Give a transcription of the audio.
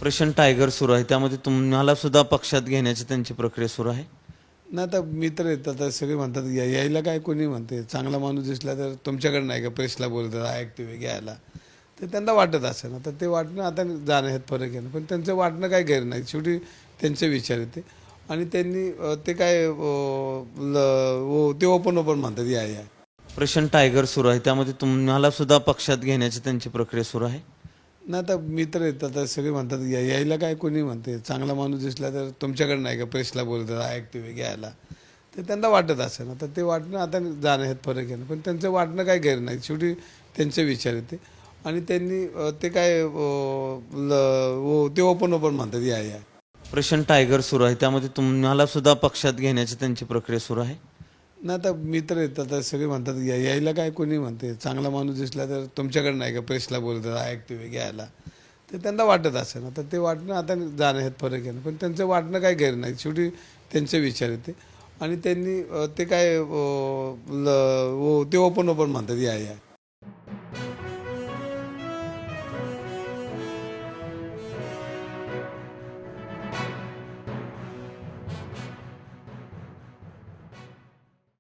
Operation tiger सुरू आहे, त्यामध्ये तुम्हाला सुद्धा पक्षात घेण्याची त्यांची प्रक्रिया सुरू आहे. नाही आता मित्र येतात आता सगळे म्हणतात यायला काय कोणी म्हणते चांगला माणूस दिसला तर तुमच्याकडे नाही का प्रेसला बोलतात ॲक्टिव्ह घ्यायला तर त्यांना वाटत असेल ना तर ते वाटणं आता जाणं ह्यात फरक आहे ना पण त्यांचं वाटणं काही गैर नाही शेवटी त्यांचे विचार येते आणि त्यांनी ते काय ते ओपन म्हणतात या ऑपरेशन टायगर सुरू आहे, त्यामध्ये तुम्हाला सुद्धा पक्षात घेण्याची त्यांची प्रक्रिया सुरू आहे. नाही आता मित्र येतात आता सगळे म्हणतात यायला काय कोणी म्हणते चांगला माणूस दिसला तर तुमच्याकडे नाही का प्रेसला बोलतात ॲक्टिव्ह घ्यायला तर त्यांना वाटत असेल ना तर ते वाटणं आता जाणं ह्यात फरक आहे ना पण त्यांचं वाटणं काही गैर नाही शेवटी त्यांचे विचार येते आणि त्यांनी ते काय ते ओपन म्हणतात या ऑपरेशन टायगर सुरू आहे, त्यामध्ये तुम्हाला सुद्धा पक्षात घेण्याची त्यांची प्रक्रिया सुरू आहे. नाही आता मित्र येतात आता सगळे म्हणतात यायला काय कोणी म्हणते चांगला माणूस दिसला तर तुमच्याकडे नाही का प्रेसला बोलतात ॲक्टिव्ह घ्यायला तर त्यांना वाटत असेल ना तर ते वाटणं आता जाणं ह्यात फरक आहे ना पण त्यांचं वाटणं काही गैर नाही शेवटी त्यांचे विचार येते आणि त्यांनी ते काय ते ओपन म्हणतात या